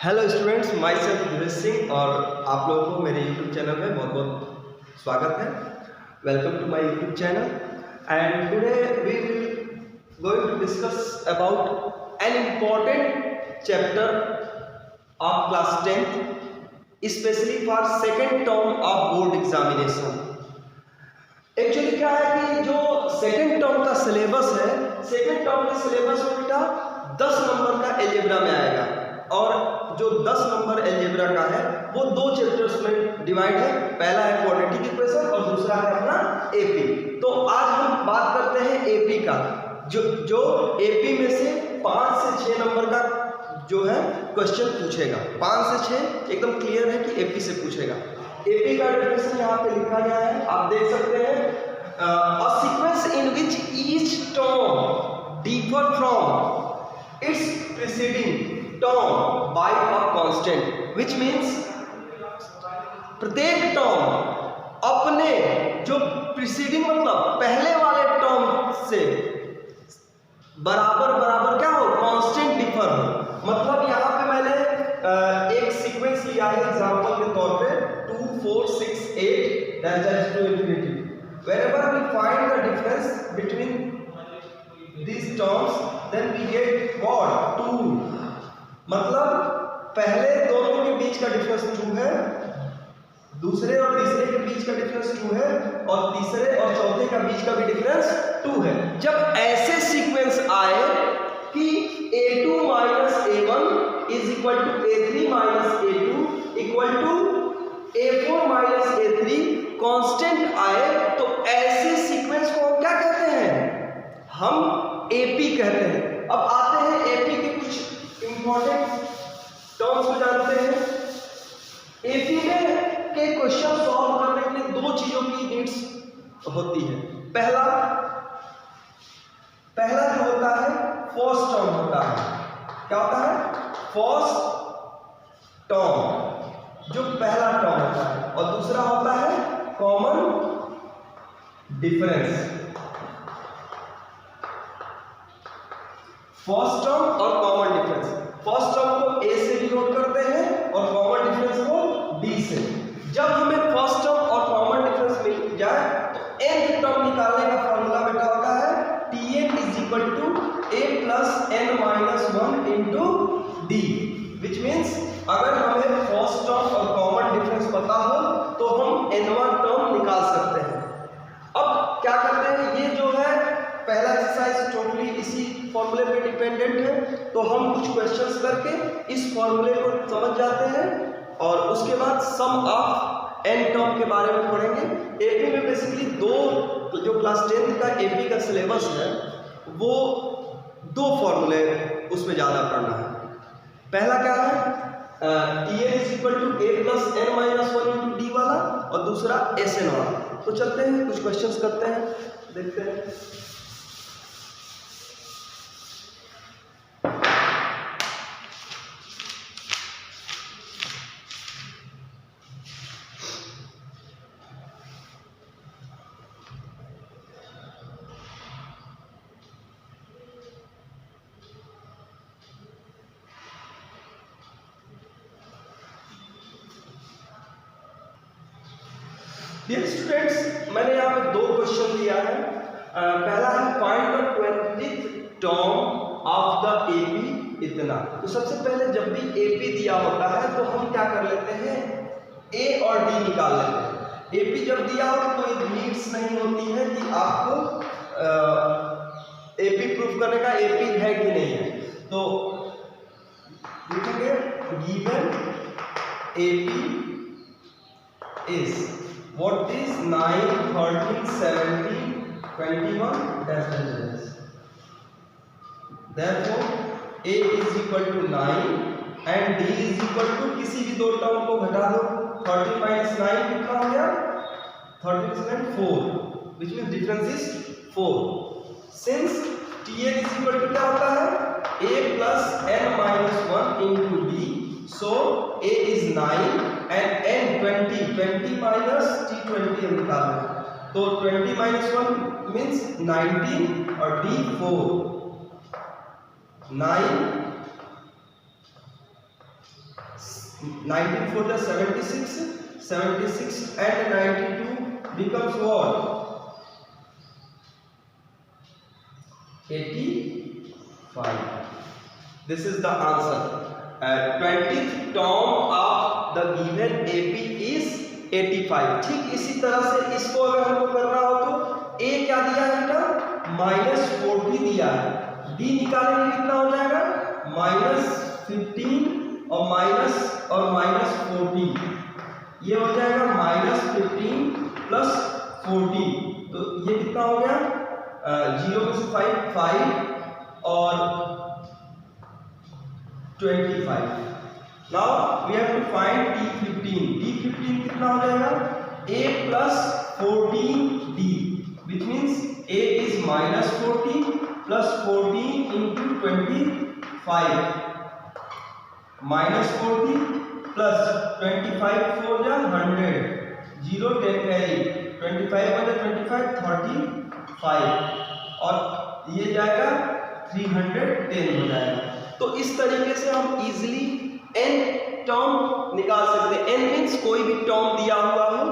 Hello students, my self Dheeraj Singh और आप लोगों को मेरे यूट्यूब चैनल में बहुत बहुत स्वागत है। Welcome to my YouTube channel and today we will going to discuss about an important chapter of class 10th specially for second term of board examination. Actually क्या है कि जो सेकेंड टर्म का सिलेबस है, सेकेंड टर्म के syllabus में बेटा 10 number का अलजेब्रा में आएगा और जो 10 नंबर अलजेब्रा का है वो दो चैप्टर्स में डिवाइड है। पहला है क्वाड्रेटिक इक्वेशन और दूसरा है अपना एपी। तो आज हम बात करते हैं एपी का, जो एपी में से 5 से 6 नंबर का जो है क्वेश्चन पूछेगा। 5 से 6 एकदम क्लियर है कि एपी से पूछेगा। एपी का डेफिनेशन यहाँ पे लिखा गया है, आप देख सकते हैं। A sequence in which each term differ from its preceding term by a constant, which means प्रत्येक टर्म अपने जो प्रीसीडिंग मतलब पहले वाले टर्म से बराबर बराबर क्या हो, कांस्टेंट डिफर हो। मतलब यहाँ पे मैंने एक सीक्वेंस लिया है एग्जांपल के तौर पे 2 4 6 8 that to infinity. wherever we find the difference between these terms then we get what 2। मतलब पहले दोनों के बीच का डिफरेंस 2 है, दूसरे और तीसरे के बीच का डिफरेंस 2 है और तीसरे और चौथे का बीच का भी डिफरेंस 2 है। जब ऐसे सीक्वेंस आए कि a2 minus a1 is equal to a3 minus a2 equal to a4 minus a3 constant आए, तो ऐसे सीक्वेंस को हम क्या कहते हैं, हम एपी कहते हैं। अब आते हैं एपी के कुछ इंपॉर्टेंट टर्म्स को जानते हैं। एपी में के क्वेश्चन सॉल्व करने के लिए दो चीजों की नीड्स होती है। पहला जो होता है फर्स्ट टर्म होता है। क्या होता है? फर्स्ट टर्म, जो पहला टर्म होता है, और दूसरा होता है कॉमन डिफरेंस। फर्स्ट टर्म और कॉमन डिफरेंस, फर्स्ट टर्म को ए से डिनोट करते हैं और कॉमन डिफरेंस को डी से। जब हमें फर्स्ट टर्म और कॉमन डिफरेंस मिल जाए तो nth टर्म निकालने का फॉर्मूला बेटा होता है Tn is equal to a plus n minus 1 into D, which means अगर हमें फर्स्ट टर्म और कॉमन डिफरेंस पता हो तो हम nवां टर्म निकाल सकते हैं। अब क्या करते हैं, ये जो है पहला एक्सरसाइज टोटली इसी फॉर्मूले पे डिपेंडेंट है, तो हम कुछ क्वेश्चंस करके इस फॉर्मूले को समझ जाते हैं और उसके बाद सम ऑफ n टर्म के बारे में पढ़ेंगे। एपी में बेसिकली जो क्लास 10th का एपी का सिलेबस है वो दो फॉर्मूले उसमें ज़्यादा पढ़ना है। पहला क्या है, Tn is equal to a plus n minus 1 into D वाला, और दूसरा Sn वाला। तो चलते हैं कुछ क्वेश्चंस करते हैं, देखते हैं। डियर स्टूडेंट्स, मैंने यहाँ पे दो क्वेश्चन दिया है। पहला है find the 20th term of the AP इतना। तो सबसे पहले जब भी एपी दिया होता है तो हम क्या कर लेते हैं, ए और डी निकाल लेते हैं। एपी जब दिया हो तो कोई नीड्स नहीं होती है कि आपको एपी प्रूफ करने का एपी है कि नहीं है। तो लिखेंगे given AP is what is 9 13 17 21 dash dash dash। therefore a is equal to 9 and d is equal to किसी भी दो टर्म को घटा दो। 13 minus 9 कितना हो गया, 13 is 4, which means difference is 4। since Tn is equal to क्या होता है, a plus n minus 1 into d, so a is 9 and n 20 minus t20 हम निकाल रहे हैं। तो 20 minus 1 means 19 और d 4, 9 19 4 the 76, 76 and 92 becomes what? 85. This is the answer. 20th term of the given AP is 85. ठीक इसी तरह से इसको अगर हमको करना हो तो A क्या दिया है बेटा? -40 दिया है। D निकालेंगे कितना हो जाएगा? -15 और -40, ये हो जाएगा -15 + 40, तो ये कितना हो गया? 0 में से 5 और 25. Now we have to find D15. D15 कितना हो जाएगा? A + 14D, which means A is -40 + 14 × 25. -40 + 25 4 जा 100, 0 10 कैरी, 25 1 25, 35 और ये जाएगा 310 हो जाएगा। तो इस तरीके से हम इजीली n टर्म निकाल सकते हैं। n मीन्स कोई भी टर्म दिया हुआ हो,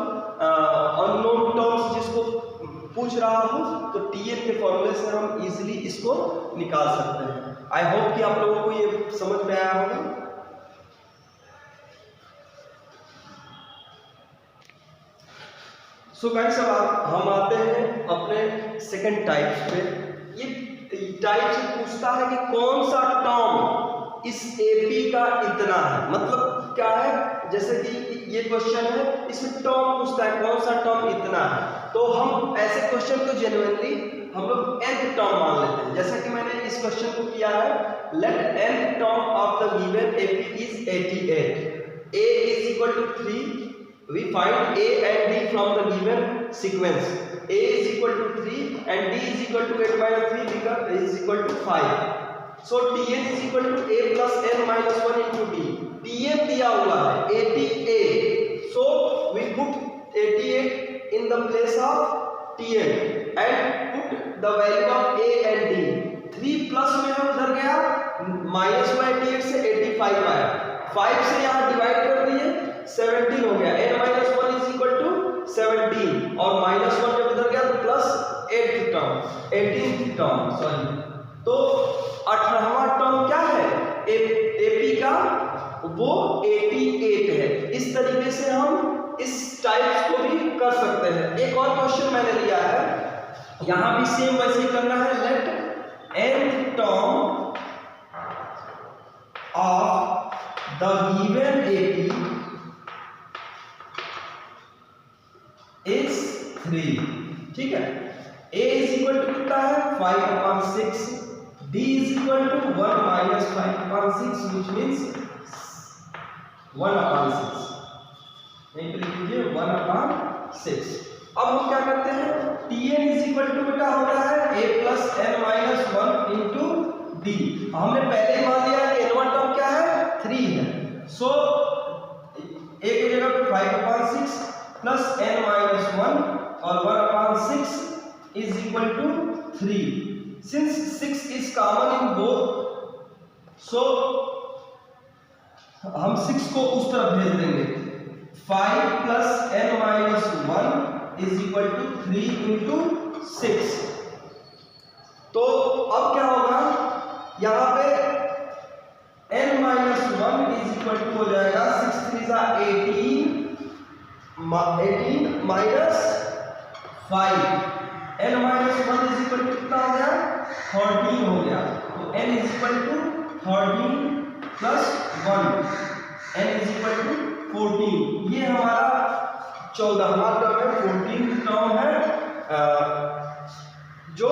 अननोन टर्म्स जिसको पूछ रहा हो, तो tn के फॉर्मूले से हम इजीली इसको निकाल सकते हैं। आई होप कि आप लोगों को ये समझ में आया होगा। सो गाइस, अब हम आते हैं अपने सेकंड टाइप पे। ये टाइप से पूछता है कि कौन सा टर्म इस AP का इतना है। मतलब क्या है, जैसे कि ये क्वेश्चन है, इसमें टर्म पूछता है कौन सा टर्म इतना है, तो हम ऐसे क्वेश्चन को जेन्युइनली हम लोग nth टर्म मान लेते हैं। जैसा कि मैंने इस क्वेश्चन को किया है, let nth term of the given AP is 88, A is equal to 3, we find A and D from the given sequence. A is equal to 3 and D is equal to 8 minus 3 because is equal to 5. So Tn is equal to A plus n minus 1 into D. Tn दिया हुआ है 88. So we put 88 in the place of Tn and put the value of A and D. 3 plus में हम उधर गया, minus 88 से 85 आया, 5 से यहाँ डिवाइड कर दिए, 17 हो गया। n minus 1 is equal to 17 और minus 1 जब इधर गया तो प्लस 18th टर्म सॉरी। तो 18वां टर्म क्या है AP का? वो 88 है। इस तरीके से हम इस टाइप को भी कर सकते हैं। एक और क्वेश्चन मैंने लिया है, यहाँ भी सेम वैसे ही करना है। Let nth term of the given AP is 3, ठीक है। A is equal to कितना है? 5/6, D is equal to 1 minus 5/6, which means 1/6, नहीं तो लिख लीजिए 1/6। अब हम क्या करते हैं, Tn is equal to बेटा होता है A plus n minus 1 into D। हमने पहले ही मान लिया है कि n1 टर्म क्या है? 3 है। सो A की जगह पे 5/6 प्लस n minus 1 और 1/6 is equal to 3. Since 6 is common in both, so हम 6 को उस तरफ भेज देंगे। 5 plus n minus 1 is equal to 3 into 6. तो अब क्या होगा, यहाँ पे n minus 1 is equal to हो जाएगा 6 3 18 minus 5, n minus 1 is equal to कितना हो गया? 13 हो गया। तो n is equal to 13 plus 1, n is equal to 14। ये हमारा 14वां टर्म है, 14th टर्म है, जो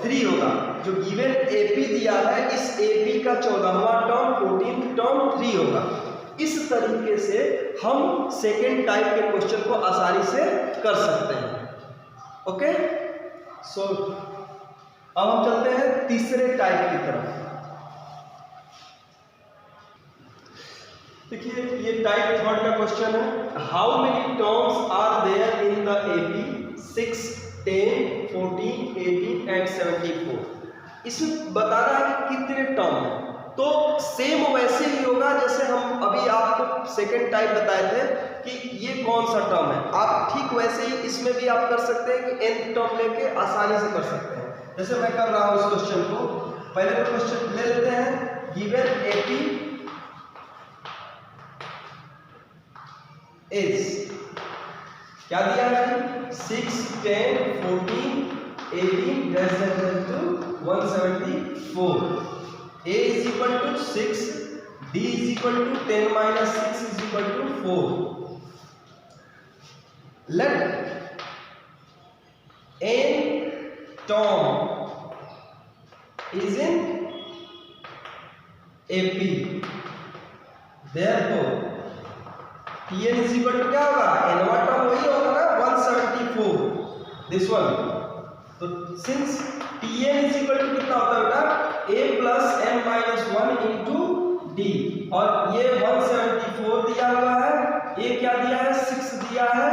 3 होगा। जो गिवन AP दिया है, इस AP का 14वां टर्म 14th टर्म 3 होगा। इस तरीके से हम सेकेंड टाइप के क्वेश्चन को आसानी से कर सकते हैं। ओके, सो अब हम चलते हैं तीसरे टाइप की तरफ। देखिए, ये टाइप थर्ड का क्वेश्चन है। How many terms are there in the AP 6, 10, 14, 18 and 74। इसमें बताना है कि कितने टर्म है। तो सेम वैसे ही होगा जैसे हम अभी आपको सेकंड टाइप बताए थे कि ये कौन सा टर्म है, आप ठीक वैसे ही इसमें भी आप कर सकते हैं कि nth टर्म लेके आसानी से कर सकते हैं। जैसे मैं कर रहा हूं इस क्वेश्चन को, पहले तो क्वेश्चन ले लेते हैं। गिवन AP इज क्या दिया है, 6, 10, 14, 18 to 174। A is equal to 6, D is equal to 10 minus 6 is equal to 4. Let n term is in AP. Therefore Tn is equal to क्या होगा, nवा टर्म वही होगा ना 174, दिस वन। तो since Tn is equal to कितना होता है बेटा, a plus n minus 1 into d, और ये 174 दिया हुआ है, a क्या दिया है 6 दिया है,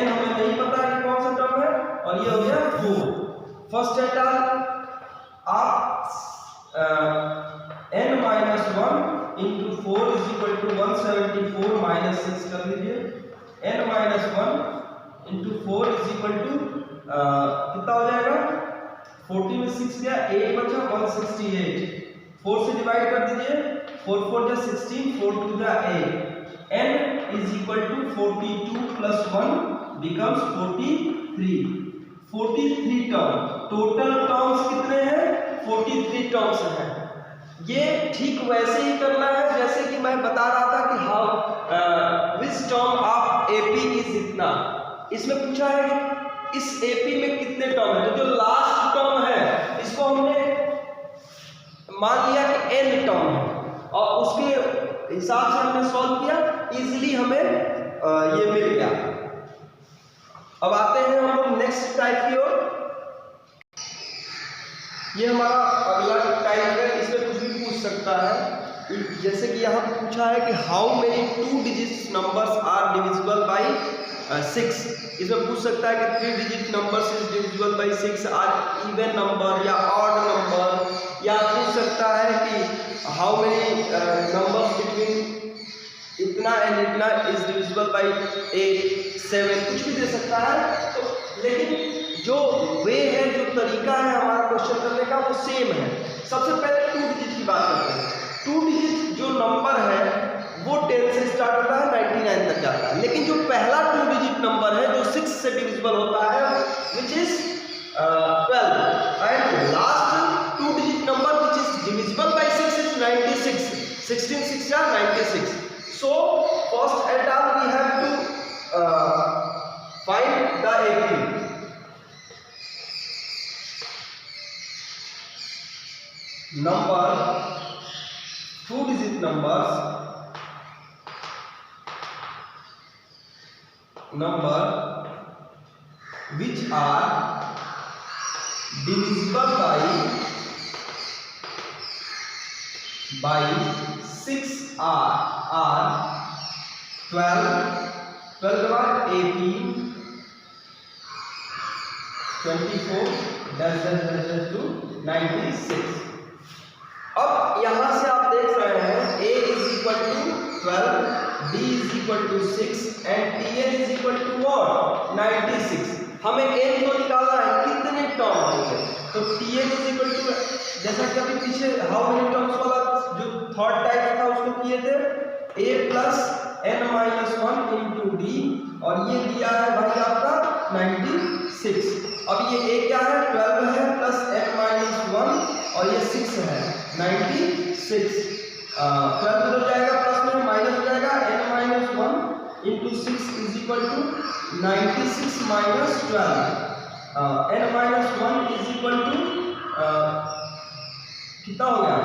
n हमें नहीं पता कि कौन सा टर्म है, और ये हो गया 4। फर्स्ट एटा आप n minus 1 into 4 is equal to 174 minus 6 कर लीजिए। n minus 1 into 4 is equal to कितना हो जाएगा, 40 में 6 गया, 8 बचा 168। 4 से डिवाइड कर दीजिए, 4 4 जा 16, 4 2 जा 8। n is equal to 42 plus 1 becomes 43। 43 term, total terms कितने हैं, 43 टर्म्स हैं। ये ठीक वैसे ही करना है जैसे कि मैं बता रहा था कि how which term of AP is इतना। इसमें पूछा है कि इस एपी में कितने टर्म है, तो जो लास्ट टर्म है इसको हमने मान लिया कि n टर्म है, और उसके हिसाब से हमने सॉल्व किया, इजीली हमें ये मिल गया। अब आते हैं हम लोग नेक्स्ट टाइप की ओर। ये हमारा अगला टाइप है, इसमें कुछ भी पूछ सकता है, जैसे कि यहाँ पूछा है कि how many 2 digit numbers are divisible by 6। इसमें पूछ सकता है कि 3 digit numbers is divisible by 6 are even number या ऑड नंबर, या पूछ सकता है कि हाउ मेनी नंबर्स बिटवीन इतना एंड इतना इज डिविजिबल बाय 8, 7, कुछ भी दे सकता है। तो लेकिन जो वे है, जो तरीका है हमारा क्वेश्चन करने का, वो सेम है। सबसे पहले 2 डिजिट की बात करते हैं। 2 डिजिट जो नंबर है वो 10 से स्टार्ट होता है, 99 तक जाता है, लेकिन जो पहला 2 डिजिट नंबर है जो 6 से डिविजिबल होता है which is 12, and last 2 digit number which is divisible by 6 is 96। 16 6 are 96। So first at all we have to find the AP. Number 2 digit numbers, number which are divisible by 6 are 12, 12 के बाद 18, 24 to 96। अब यहां से आप देख रहे हैं a is equal to 12, d is equal to 6 and tn is equal to what, 96। हमें n को निकालना है, कितने टर्म होंगे, तो tn is equal to, जैसा कि अभी पीछे हाउ मेनी टर्म्स वाला जो थर्ड टाइप था उसको किए थे, a plus n minus 1 into d, और ये दिया है भाई आपका 96। अब ये a क्या है, 12 है प्लस n minus 1, और ये 6 है 96। 12 हो जाएगा, प्लस में माइनस हो जाएगा, n minus 1 into 6 is equal to 96 minus 12। n minus 1 is equal to कितना हो गया,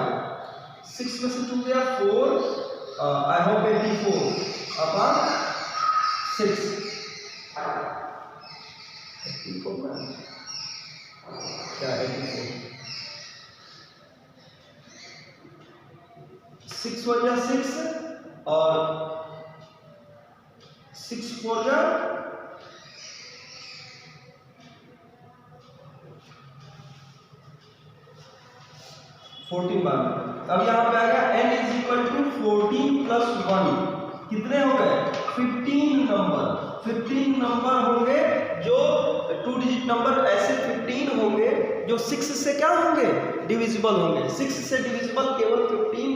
6 में से 2 गया 4, आई होप 84 अपॉन 6। क्या 84, 6 1 जा 6 और 6 4 जा 14 बार। अब यहाँ पे आ गया n is equal to 14 only. कितने हो गए? 15 नंबर। 15 नंबर होंगे जो 2 डिजिट नंबर, ऐसे 15 होंगे जो 6 से क्या होंगे? डिविजिबल होंगे। 6 से डिविजिबल केवल 15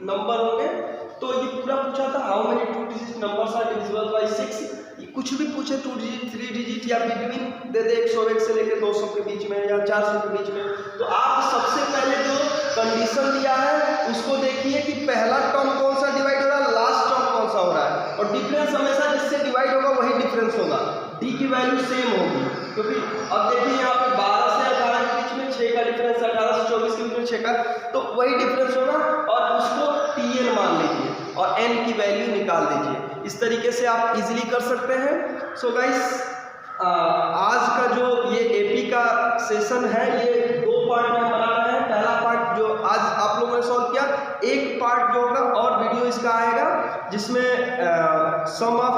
नंबर होंगे। तो ये पूरा पूछा था how many 2 digit numbers are divisible by 6। कुछ भी पूछे 2 डिजिट 3 डिजिट या बिटवीन दे दे 101 से लेकर 200 के बीच में या 400 के बीच में, तो आप सबसे पहले जो कंडीशन दिया है उसको देखिए कि पहला टर्म कौन सा डिवाइड हो रहा है, लास्ट टर्म कौन सा हो रहा है। और डिफरेंस हमेशा जिससे डिवाइड होगा वही डिफरेंस होगा, डी की वैल्यू सेम होगी। क्योंकि अब देखिए यहाँ पे 12 से 18 के बीच में 6 का डिफरेंस, 18 से 24 के बीच में 6 का, तो वही डिफरेंस होगा और उसको टीएन मान लीजिए और एन की वैल्यू निकाल दीजिए। इस तरीके से आप इजीली कर सकते हैं। सो गाइस, आज का जो ये एपी का सेशन है ये 2 पार्ट में बना रहे हैं। पहला पार्ट जो आज आप लोगों ने सॉल्व किया, एक पार्ट जो होगा और वीडियो इसका आएगा जिसमें सम ऑफ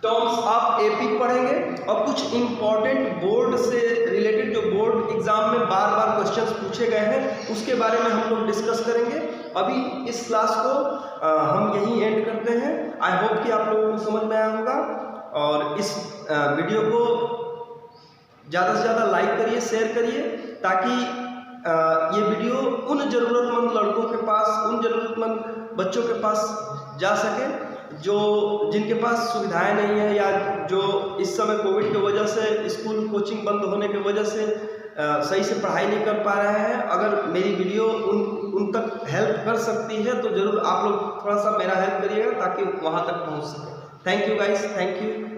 टर्म्स आप एपी पढ़ेंगे और कुछ इंपॉर्टेंट बोर्ड से रिलेटेड जो बोर्ड एग्जाम में बार बार क्वेश्चंस पूछे गए हैं उसके बारे में हम लोग डिस्कस करेंगे। अभी इस क्लास को हम यहीं एंड करते हैं। आई होप कि आप लोगों को समझ में आया होगा और इस वीडियो को ज़्यादा से ज़्यादा लाइक करिए, शेयर करिए, ताकि ये वीडियो उन ज़रूरतमंद लड़कों के पास, उन ज़रूरतमंद बच्चों के पास जा सके जो जिनके पास सुविधाएं नहीं है या जो इस समय कोविड की वजह से स्कूल कोचिंग बंद होने की वजह से सही से पढ़ाई नहीं कर पा रहे हैं। अगर मेरी वीडियो उन तक हेल्प कर सकती है तो ज़रूर आप लोग थोड़ा सा मेरा हेल्प करिएगा ताकि वहाँ तक पहुँच सके। Thank you guys, thank you.